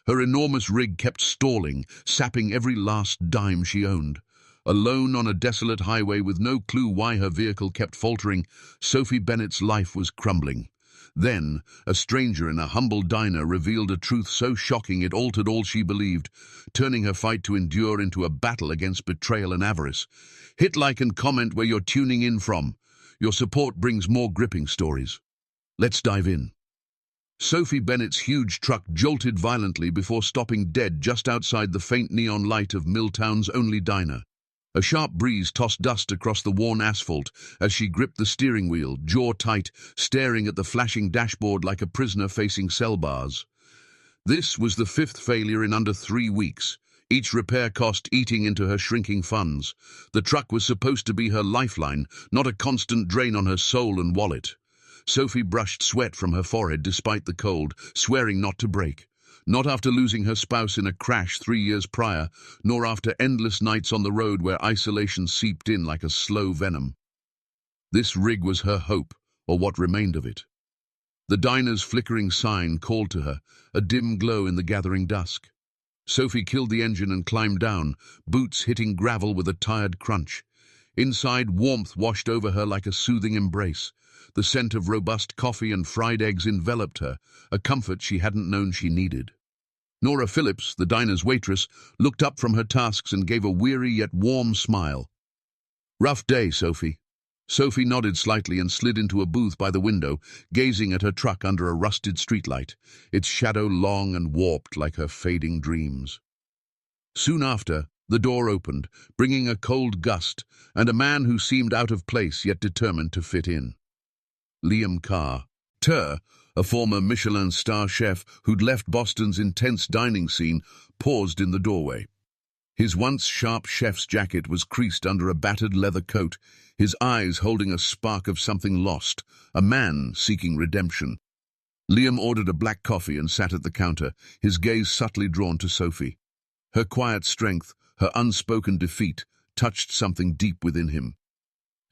Her enormous rig kept stalling, sapping every last dime she owned. Alone on a desolate highway with no clue why her vehicle kept faltering, Sophie Bennett's life was crumbling. Then, a stranger in a humble diner revealed a truth so shocking it altered all she believed, turning her fight to endure into a battle against betrayal and avarice. Hit like and comment where you're tuning in from. Your support brings more gripping stories. Let's dive in. Sophie Bennett's huge truck jolted violently before stopping dead just outside the faint neon light of Milltown's only diner. A sharp breeze tossed dust across the worn asphalt as she gripped the steering wheel, jaw tight, staring at the flashing dashboard like a prisoner facing cell bars. This was the fifth failure in under 3 weeks, each repair cost eating into her shrinking funds. The truck was supposed to be her lifeline, not a constant drain on her soul and wallet. Sophie brushed sweat from her forehead despite the cold, swearing not to break. Not after losing her spouse in a crash 3 years prior, nor after endless nights on the road where isolation seeped in like a slow venom. This rig was her hope, or what remained of it. The diner's flickering sign called to her, a dim glow in the gathering dusk. Sophie killed the engine and climbed down, boots hitting gravel with a tired crunch. Inside, warmth washed over her like a soothing embrace. The scent of robust coffee and fried eggs enveloped her, a comfort she hadn't known she needed. Nora Phillips, the diner's waitress, looked up from her tasks and gave a weary yet warm smile. "Rough day, Sophie." Sophie nodded slightly and slid into a booth by the window, gazing at her truck under a rusted streetlight, its shadow long and warped like her fading dreams. Soon after, the door opened, bringing a cold gust, and a man who seemed out of place yet determined to fit in. Liam Carr. A former Michelin star chef who'd left Boston's intense dining scene, paused in the doorway. His once sharp chef's jacket was creased under a battered leather coat, his eyes holding a spark of something lost, a man seeking redemption. Liam ordered a black coffee and sat at the counter, his gaze subtly drawn to Sophie. Her quiet strength, her unspoken defeat, touched something deep within him.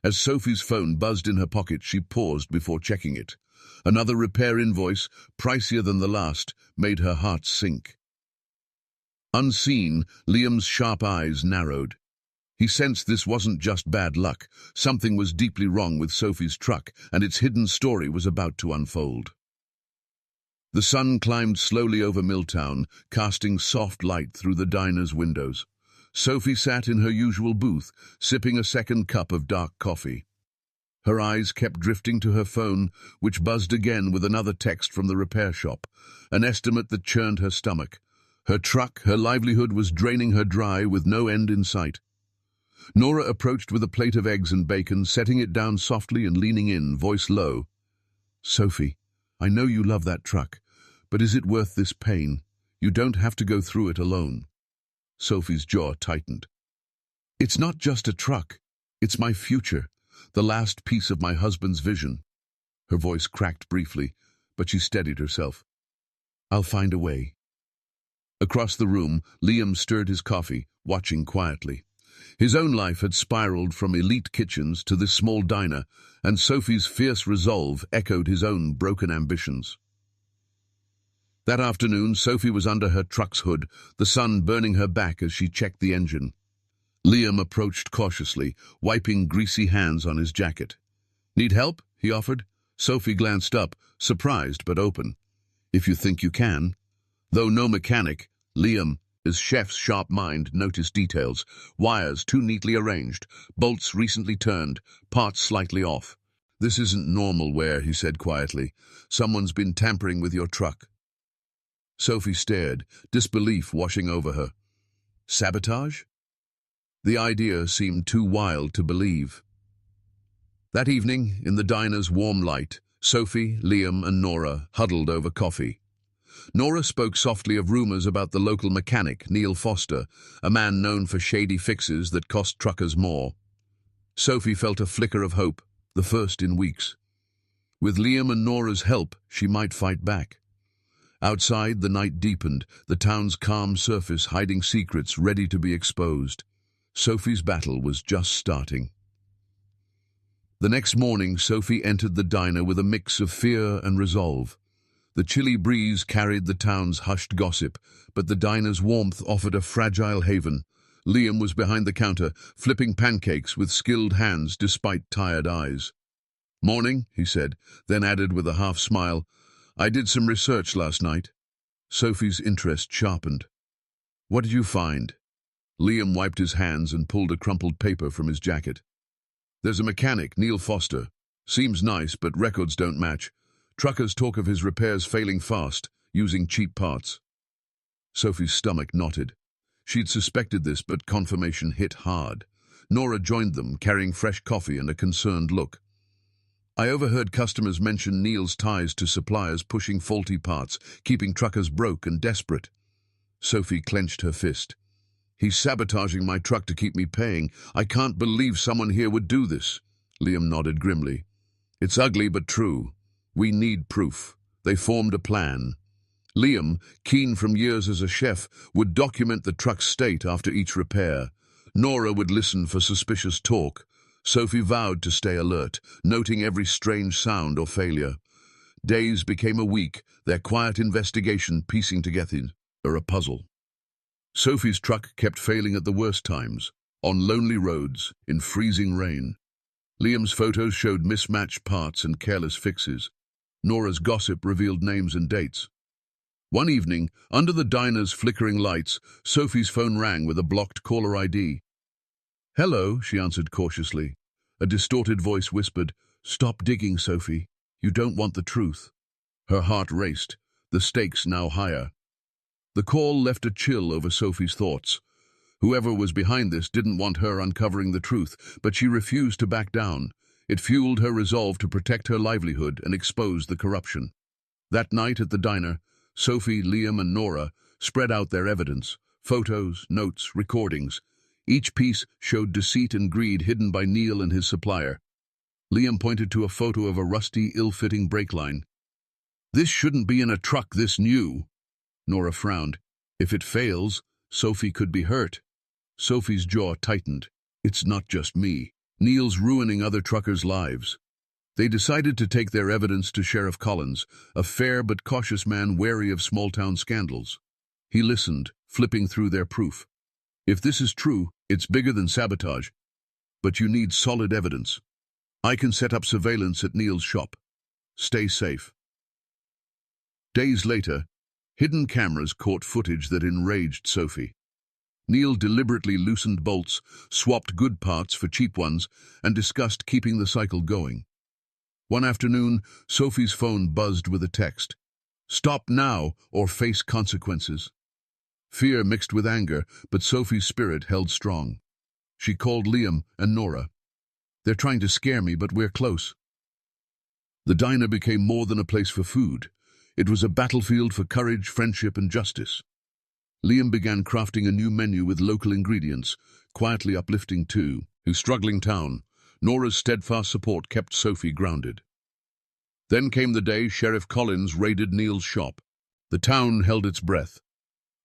As Sophie's phone buzzed in her pocket, she paused before checking it. Another repair invoice, pricier than the last, made her heart sink. Unseen, Liam's sharp eyes narrowed. He sensed this wasn't just bad luck. Something was deeply wrong with Sophie's truck, and its hidden story was about to unfold. The sun climbed slowly over Milltown, casting soft light through the diner's windows. Sophie sat in her usual booth, sipping a second cup of dark coffee. Her eyes kept drifting to her phone, which buzzed again with another text from the repair shop, an estimate that churned her stomach. Her truck, her livelihood, was draining her dry with no end in sight. Nora approached with a plate of eggs and bacon, setting it down softly and leaning in, voice low. "Sophie, I know you love that truck, but is it worth this pain? You don't have to go through it alone." Sophie's jaw tightened. "It's not just a truck. It's my future. The last piece of my husband's vision." Her voice cracked briefly, but she steadied herself. "I'll find a way." Across the room, Liam stirred his coffee, watching quietly. His own life had spiraled from elite kitchens to this small diner, and Sophie's fierce resolve echoed his own broken ambitions. That afternoon, Sophie was under her truck's hood, the sun burning her back as she checked the engine. Liam approached cautiously, wiping greasy hands on his jacket. "Need help?" he offered. Sophie glanced up, surprised but open. "If you think you can." Though no mechanic, Liam, his chef's sharp mind, noticed details. Wires too neatly arranged, bolts recently turned, parts slightly off. "This isn't normal wear," he said quietly. "Someone's been tampering with your truck." Sophie stared, disbelief washing over her. Sabotage? The idea seemed too wild to believe. That evening, in the diner's warm light, Sophie, Liam, and Nora huddled over coffee. Nora spoke softly of rumors about the local mechanic, Neil Foster, a man known for shady fixes that cost truckers more. Sophie felt a flicker of hope, the first in weeks. With Liam and Nora's help, she might fight back. Outside, the night deepened, the town's calm surface hiding secrets ready to be exposed. Sophie's battle was just starting. The next morning, Sophie entered the diner with a mix of fear and resolve. The chilly breeze carried the town's hushed gossip, but the diner's warmth offered a fragile haven. Liam was behind the counter, flipping pancakes with skilled hands despite tired eyes. "Morning," he said, then added with a half-smile, "I did some research last night." Sophie's interest sharpened. "What did you find?" Liam wiped his hands and pulled a crumpled paper from his jacket. "There's a mechanic, Neil Foster. Seems nice, but records don't match. Truckers talk of his repairs failing fast, using cheap parts." Sophie's stomach knotted. She'd suspected this, but confirmation hit hard. Nora joined them, carrying fresh coffee and a concerned look. "I overheard customers mention Neil's ties to suppliers pushing faulty parts, keeping truckers broke and desperate." Sophie clenched her fist. "He's sabotaging my truck to keep me paying. I can't believe someone here would do this." Liam nodded grimly. "It's ugly but true. We need proof." They formed a plan. Liam, keen from years as a chef, would document the truck's state after each repair. Nora would listen for suspicious talk. Sophie vowed to stay alert, noting every strange sound or failure. Days became a week, their quiet investigation piecing together a puzzle. Sophie's truck kept failing at the worst times, on lonely roads, in freezing rain. Liam's photos showed mismatched parts and careless fixes. Nora's gossip revealed names and dates. One evening, under the diner's flickering lights, Sophie's phone rang with a blocked caller ID. "Hello," she answered cautiously. A distorted voice whispered, "Stop digging, Sophie. You don't want the truth." Her heart raced, the stakes now higher. The call left a chill over Sophie's thoughts. Whoever was behind this didn't want her uncovering the truth, but she refused to back down. It fueled her resolve to protect her livelihood and expose the corruption. That night at the diner, Sophie, Liam, and Nora spread out their evidence: photos, notes, recordings. Each piece showed deceit and greed hidden by Neil and his supplier. Liam pointed to a photo of a rusty, ill-fitting brake line. "This shouldn't be in a truck this new." Nora frowned. "If it fails, Sophie could be hurt." Sophie's jaw tightened. "It's not just me. Neil's ruining other truckers' lives." They decided to take their evidence to Sheriff Collins, a fair but cautious man wary of small-town scandals. He listened, flipping through their proof. "If this is true, it's bigger than sabotage. But you need solid evidence. I can set up surveillance at Neil's shop. Stay safe." Days later, hidden cameras caught footage that enraged Sophie. Neil deliberately loosened bolts, swapped good parts for cheap ones, and discussed keeping the cycle going. One afternoon, Sophie's phone buzzed with a text. "Stop now or face consequences." Fear mixed with anger, but Sophie's spirit held strong. She called Liam and Nora. "They're trying to scare me, but we're close." The diner became more than a place for food. It was a battlefield for courage, friendship, and justice. Liam began crafting a new menu with local ingredients, quietly uplifting too. His struggling town. Nora's steadfast support kept Sophie grounded. Then came the day Sheriff Collins raided Neil's shop. The town held its breath.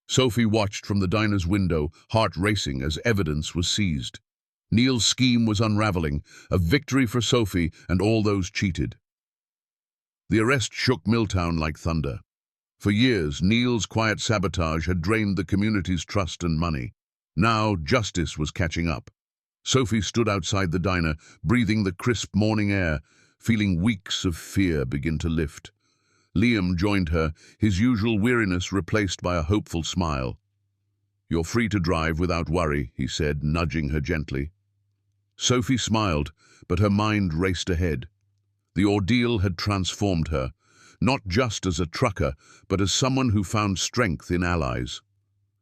Sophie watched from the diner's window, heart racing as evidence was seized. Neil's scheme was unraveling, a victory for Sophie and all those cheated. The arrest shook Milltown like thunder. For years, Neil's quiet sabotage had drained the community's trust and money. Now, justice was catching up. Sophie stood outside the diner, breathing the crisp morning air, feeling weeks of fear begin to lift. Liam joined her, his usual weariness replaced by a hopeful smile. "You're free to drive without worry," he said, nudging her gently. Sophie smiled, but her mind raced ahead. The ordeal had transformed her, not just as a trucker, but as someone who found strength in allies.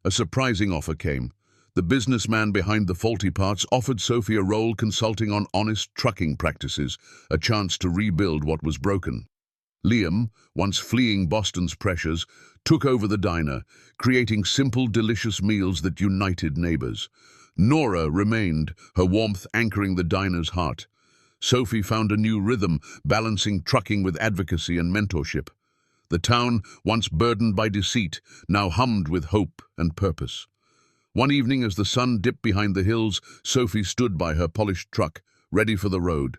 A surprising offer came. The businessman behind the faulty parts offered Sophie a role consulting on honest trucking practices, a chance to rebuild what was broken. Liam, once fleeing Boston's pressures, took over the diner, creating simple, delicious meals that united neighbors. Nora remained, her warmth anchoring the diner's heart. Sophie found a new rhythm, balancing trucking with advocacy and mentorship. The town, once burdened by deceit, now hummed with hope and purpose. One evening, as the sun dipped behind the hills, Sophie stood by her polished truck, ready for the road.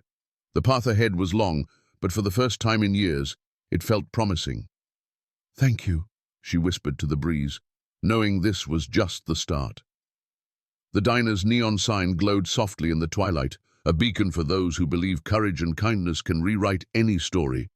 The path ahead was long, but for the first time in years, it felt promising. Thank you, she whispered to the breeze, knowing this was just the start. The diner's neon sign glowed softly in the twilight, a beacon for those who believe courage and kindness can rewrite any story.